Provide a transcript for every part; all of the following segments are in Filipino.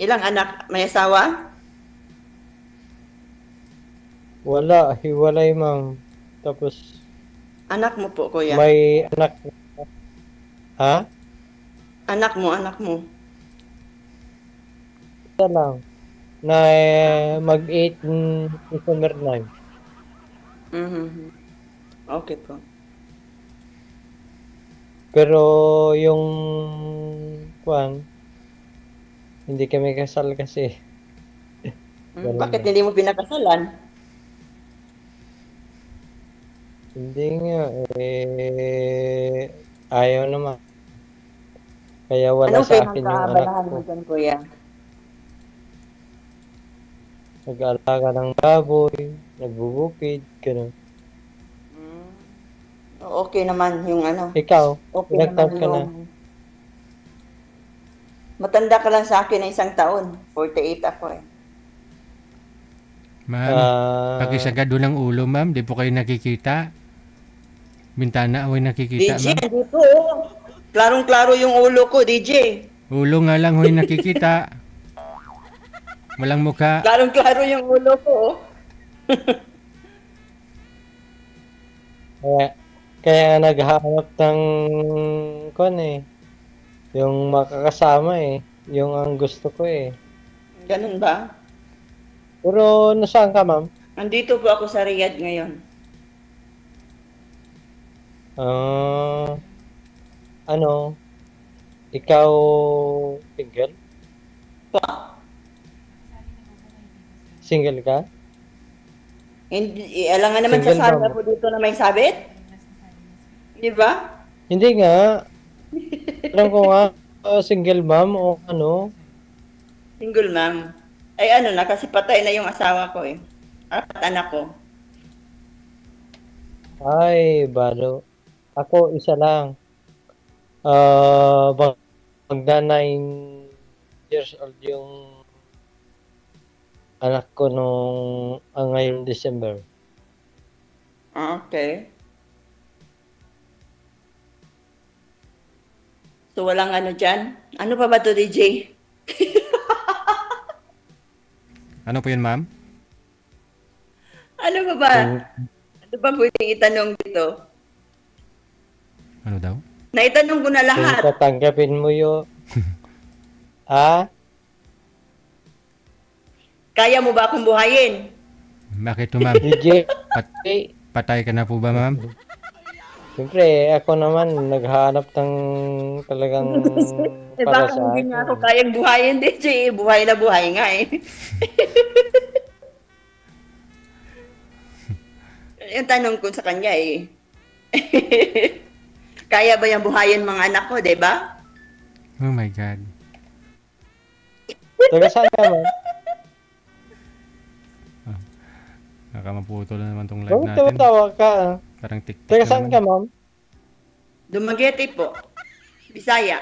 Ilang anak? May asawa? Wala, hiwalay ma'am. Tapos Anak mo po, kuya. may anak, ha? Anak mo. Isa lang, na mag-8 December 9. Mhm. Okay po. Pero yung, kwan, hindi kami kasal kasi. Ganun Bakit lang. hindi mo pinakasalan? Hindi nga, ayaw naman. Kaya wala Anong sa akin yung anak pinagkaabalahan ko. mo dyan, kuya? Nag-aalaga ng baboy, nagbubukid, ganun. Hmm. Okay naman yung ano. Ikaw, Okay ilang naman taon ka na? yung... Matanda ka lang sa akin na 1 taon. 48 ako eh. Ma'am, Ah, pakisagad ng ulo, ma'am. Di po kayo nakikita. Bintana ako'y nakikita, DJ, ma'am. andito oh. Klarong-klaro yung ulo ko, DJ. Ulo nga lang ho'y nakikita. Walang mukha. Klarong-klaro yung ulo ko oh. kaya, kaya naghahanap ng, kwan yung makakasama yung ang gusto ko Ganun ba? Pero nasaan ka, ma'am? Andito po ako sa Riyadh ngayon. Ah, ano, ikaw single? Pa. Single ka? Hindi, alam nga naman Single, sasabi ma'am? ako dito na may sabit. Di ba? Hindi nga. Alam ko nga, single ma'am o ano. Single ma'am. Ay ano na, kasi patay na yung asawa ko eh. 4 anak ko. Ay, balo. Ako, isa lang. Magda 9 years old yung anak ko nung ngayong December. Okay. So walang ano dyan? Ano pa ba to, DJ? Ano po yun, ma'am? Ano pa ba? Yung Ano ba pwedeng itanong dito? Ano daw? Naitanong ko na kung lahat. tatanggapin mo ah, Kaya mo ba akong buhayin? Bakit to, ma'am? DJ, Pat patay ka na po ba, ma'am? siyempre, ako naman, naghahanap ng talagang Eh para baka sa hindi niya ako akin. kayang buhayin, DJ. Buhay na buhay nga eh. Yung tanong ko sa kanya eh. Kaya ba yung buhayin mga anak ko, di ba? Oh my God. Taga saan ka, ma'am? Nakamaputol na naman tong live Bakit natin. tumatawa ka? Parang tik-tik Taga na saan naman. ka, ma'am? Dumaguete po. Bisaya.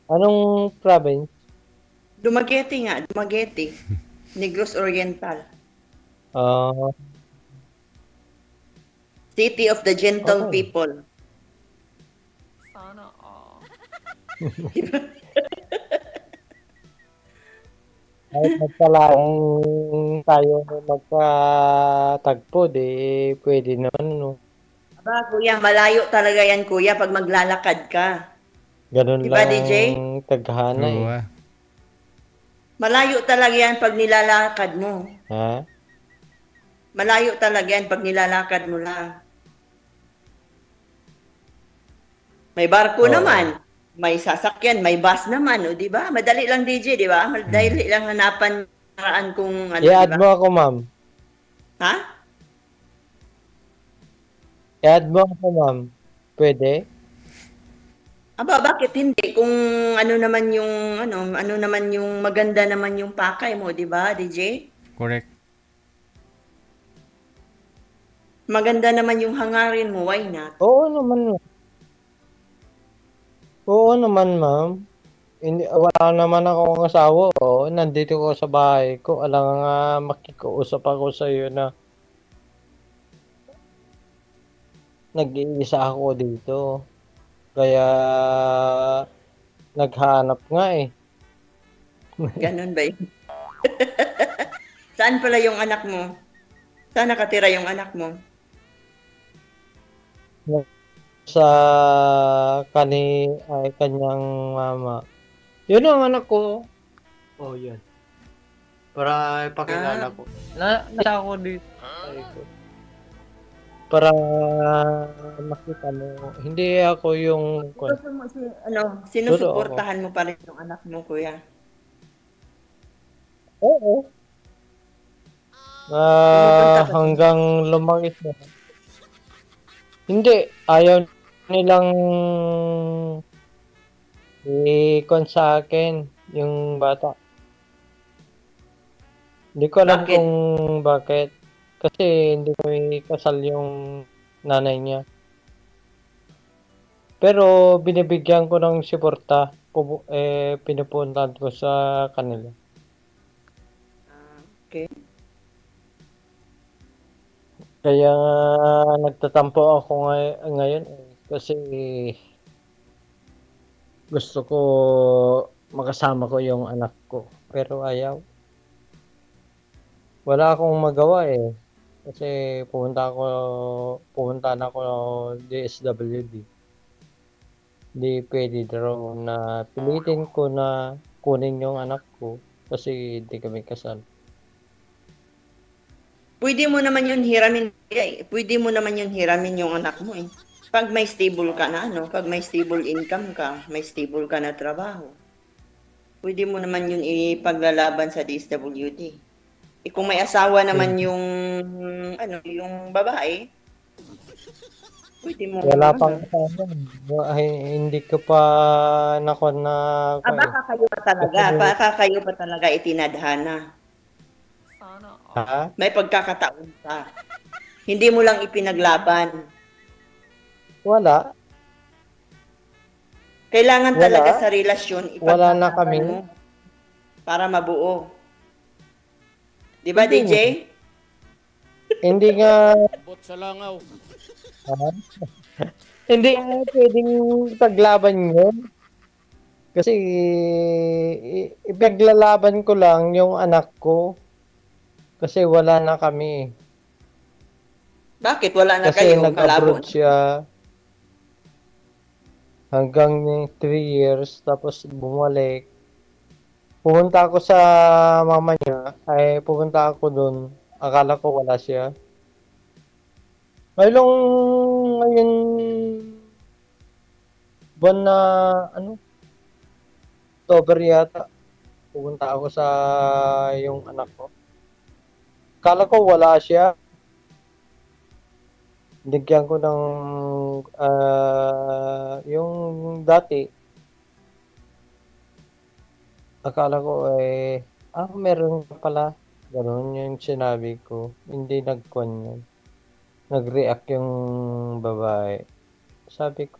Anong province? Dumaguete nga, Dumaguete. Negros Oriental. Ah, City of the Gentle okay. People. Sana all. Kahit magkalaing tayo magkatagpo, pwede naman, no? Aba, kuya, malayo talaga yan, kuya, pag maglalakad ka. Ganun Di lang ba, DJ? ang tadhana, Oo, ah. Malayo talaga yan pag nilalakad mo. Ha? Malayo talaga yan pag nilalakad mo lang. May barko Oo. naman. May sasakyan, may bus naman, o di ba? Madali lang, DJ, di ba? Hmm. Madali lang hanapan paraan kung ano, di I-add ba? mo ako, ma'am. Ha? I-add mo ako, ma'am. Pwede? Aba, bakit hindi? Kung ano naman yung maganda naman yung pakay mo, di ba, DJ? Correct. Maganda naman yung hangarin mo, why not? Oo naman. Oo naman, ma'am. Hindi, wala naman akong asawa. Oo, nandito ko sa bahay ko. Alam nga, makikiusap ako sa iyo na nag-iisa ako dito. Kaya naghanap nga eh. Ganun ba yun? Saan pala yung anak mo? Saan nakatira yung anak mo? Sa kanyang mama. Yun ang anak ko. Oh, yun. Para ipakilala ko. Nasa ako dito. Ay, ko. Para makita mo. Hindi ako yung... Gusto mo sinusuportahan mo pa rin yung anak mo, kuya? Oo. Hanggang lumaki siya. Hindi. Ayaw nilang i-con sa akin yung bata. Hindi ko alam kung bakit. Kasi hindi ko kasal yung nanay niya. Pero binibigyan ko ng suporta. Pinupuntahan ko sa kanila. Okay. Kaya nagtatampo ako ngayon kasi gusto ko makasama ko yung anak ko. Pero ayaw. Wala akong magawa eh. Kasi pupunta na ako DSWD. Hindi pwede daw na pilitin ko na kunin yung anak ko kasi hindi kami kasal. Pwede mo naman yun hiramin. Pwede mo naman yun hiramin yung anak mo eh. Pag may stable ka na, pag may stable income ka, may stable ka na trabaho, pwede mo naman yun ipaglalaban sa DSWD. Kung may asawa naman yung babae, pwede mo. Wala pang kasama. Hindi ko pa na. Baka kayo pa talaga itinadhana. Ha? May pagkakataon pa. Hindi mo lang ipinaglaban. Wala. Kailangan talaga sa relasyon wala na kami mo para mabuo. Di ba, DJ? Hindi nga Bot sa langaw. hindi nga pwedeng paglaban yun. Kasi ipaglalaban ko lang yung anak ko. Kasi wala na kami. Bakit wala na Kasi kayo? nag-abroad siya hanggang 3 years tapos bumalik. Pumunta ako sa mama niya, pupunta ako doon. Akala ko wala siya. Ngayon buwan na October yata. Pupunta ako sa yung anak ko. Akala ko wala siya. Bigyan ko ng yung dati. Akala ko meron pala. Ganun yung sinabi ko. Hindi nag-con yun. Nag-react yung babae. Sabi ko,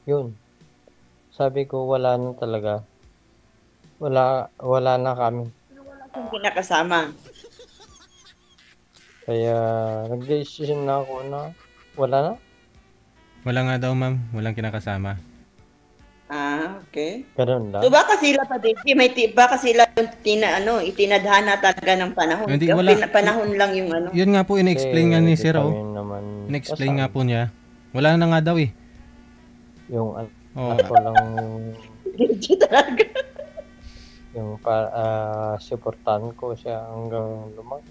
yun. Sabi ko, wala na talaga. Wala na kami. Yung kinakasama. Kaya nag-decision na ako na wala na. Wala nga daw, ma'am. Walang kinakasama. Okay. Ganun lang. So baka sila pa din, baka sila yung itinadhana talaga ng panahon. Hindi, wala. Panahon lang yung Yun nga po, in-explain nga ni Sir, in-explain nga po niya. Wala na nga daw eh. Yung ako lang talaga. yung supportan ko siya hanggang lumaki.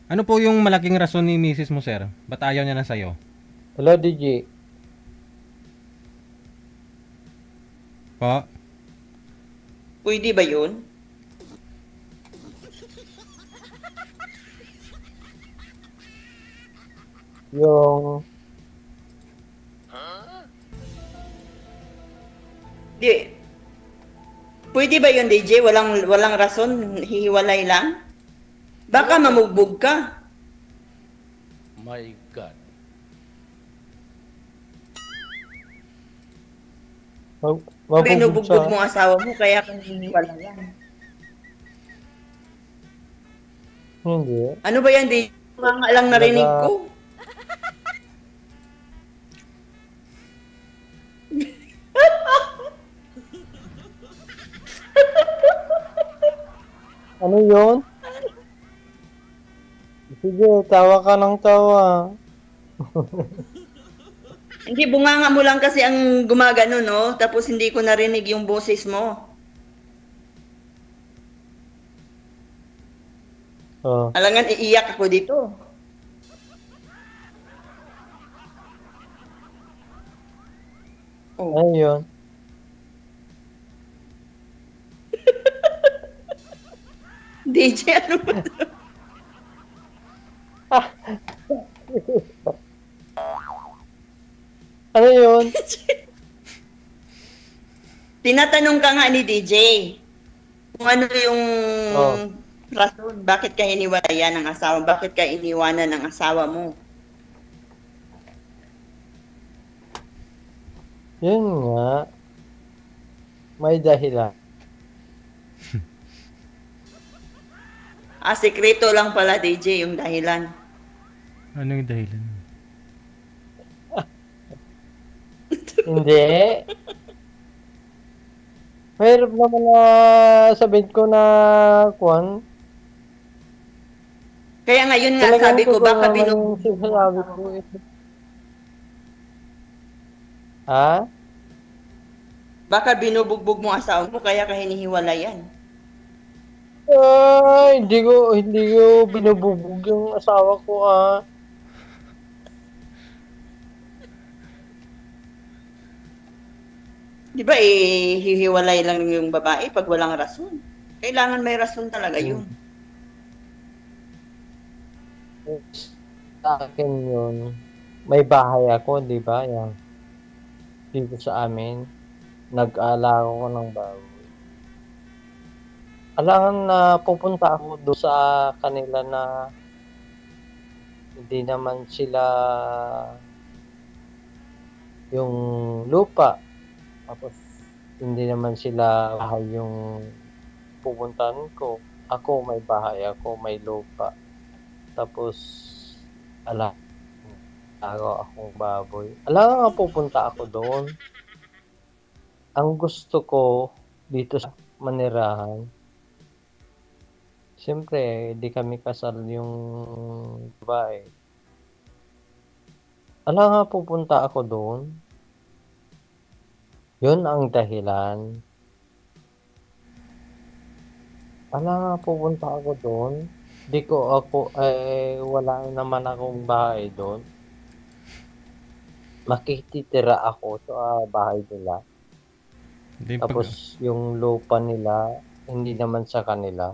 Ano po yung malaking rason ni Mrs. mo, Sir? Ba't ayaw niya na sa'yo? Hello, DJ. Po? Pwede ba yun? Yung Pwede ba yun, DJ? Walang rason, hihiwalay lang? Baka mamugbog ka. My God. Binubugbog mo asawa mo, kaya kang hiniwalay yan. Hindi. Ano ba yan, DJ? Mga lang narinig ko. Ano yun? Sige, tawa ka ng tawa. Hindi, bunganga mo lang kasi ang gumagano, no? Tapos hindi ko narinig yung boses mo. Oh, Alangan, iiyak ako dito. Oh. ano yun? DJ, ano ba? Ano yun? Tinatanong ka nga ni DJ kung ano yung Oh. rason, bakit ka hiniwalayan ng asawa, bakit ka iniwanan ng asawa mo. Yun nga. May dahilan. Sekreto lang pala, DJ, yung dahilan. Anong dahilan? Hindi. Mahirap naman na sabihin ko na kwan. Kaya ngayon nga, Talagang sabi ko, totoo baka naman yung sinasabi ko. Ha? baka binubugbog mo asawa mo, kaya ka hinihiwalayan. Ay, hindi ko binububog yung asawa ko, ah. Di ba, hihiwalay lang yung babae pag walang rason. Kailangan may rason talaga yun. Sa akin yun, may bahay ako, di ba? Yan. Dito sa amin, nag-aalaga ko ng baboy. Alangan na pupunta ako doon sa kanila na hindi naman sila yung lupa. Tapos hindi naman sila bahay yung pupuntahan ko. Ako may bahay ako, may lupa. Tapos akong baboy. Alangan nga pupunta ako doon. Ang gusto ko dito sa manirahan, siyempre, di kami kasal yung babae. Nga pupunta ako doon. Yun ang dahilan. Nga pupunta ako doon. Wala naman akong bahay doon. Makititira ako sa bahay nila. Hindi Tapos yung lupa nila, hindi naman sa kanila.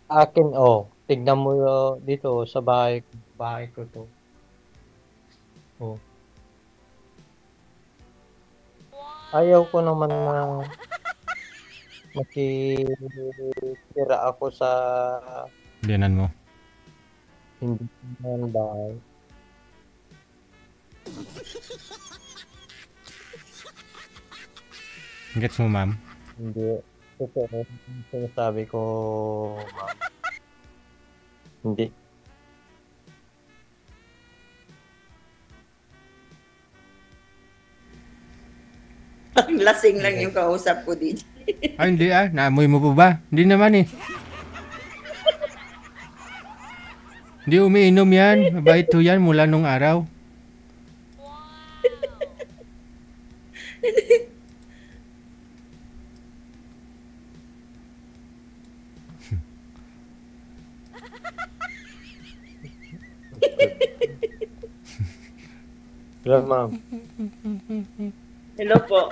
Akin, tignan mo dito sa bahay ko to. Oh. Ayaw ko naman na makitira ako sa Biyanan mo. hindi naman bahay. Gets mo, ma'am? Hindi. Totoo yung sinasabi ko, ma'am. Hindi. Lasing lang yung kausap ko, DJ. Hindi naamoy mo pa ba? Hindi naman eh. Hindi umiinom yan. Mabait ho yan mula nung araw. Hello, ma'am. Hello po.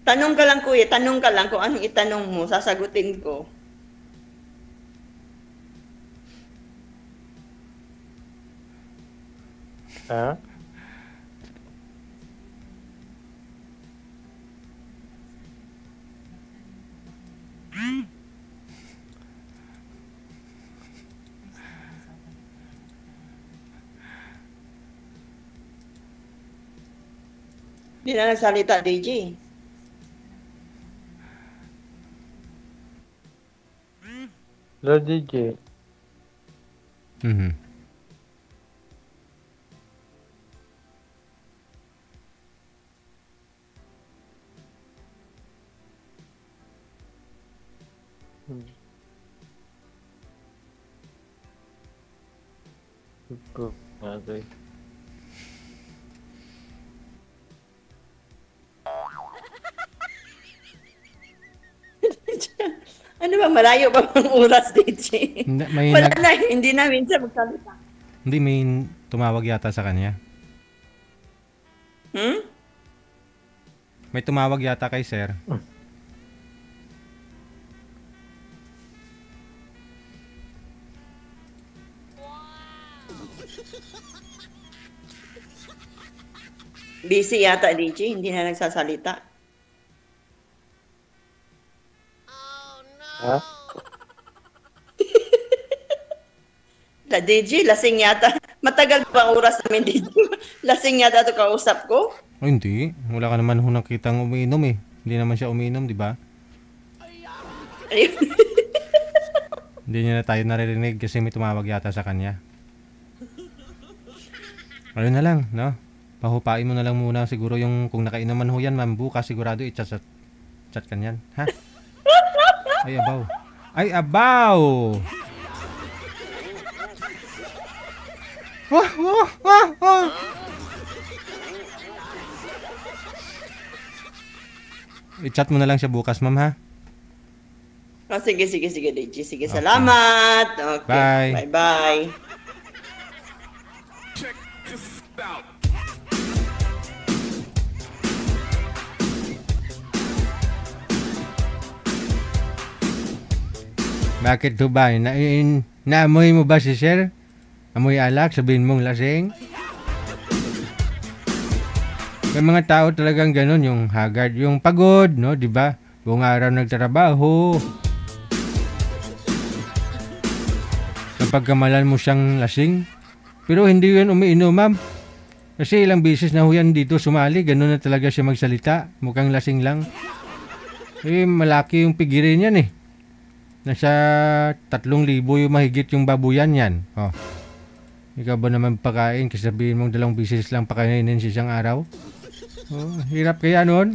Tanong ka lang, kuya. Tanong ka lang kung anong itanong mo. Sasagutin ko. Ha? Hindi na nagsalita, DJ. Hello, DJ. Mhm. Okay. Ano ba, malayo ba ang oras, DJ? Hindi, may, Wala nag, na, hindi na minsan magsalita. hindi, may tumawag yata sa kanya. Hmm? May tumawag yata kay sir. Busy yata, DJ, hindi na nagsasalita. Ha? La DJ, lasing yata. Matagal pa ang oras namin, DJ. Lasing yata ito kausap ko. Oh, hindi. Wala ka naman ho nakitang umiinom eh. Hindi naman siya umiinom, di ba? Ayun. Hindi niya na tayo naririnig kasi may tumawag yata sa kanya. Ayun na lang, no? Pahupain mo na lang muna siguro yung kung nakainuman ho yan, ma'am. Bukas sigurado i-chat ka niyan. Ha? Ay, abaw. Ay, abaw! Wah, wah, wah, wah! I-chat mo na lang siya bukas, ma'am, ha? Oh, sige, DJ. Sige, salamat. Okay. Bye. Bye-bye. Bakit to ba? Naamoy mo ba si sir? Amoy alak? Sabihin mong lasing? May mga tao talagang ganun, yung haggard, yung pagod, no? Diba? Buong araw nagtrabaho. Kapag kamalan mo siyang lasing. Pero hindi yun umiinom, ma'am. Kasi ilang beses na ho yan dito sumali, ganun na talaga siya magsalita. Mukhang lasing lang. Eh, malaki yung pigirin yan eh. Nasa 3,000 yung mahigit yung babuyan yan. Oh. Ikaw ba naman pakain kasi sabihin mong 2 beses lang pakainin sa isang araw? Oh, hirap kaya nun.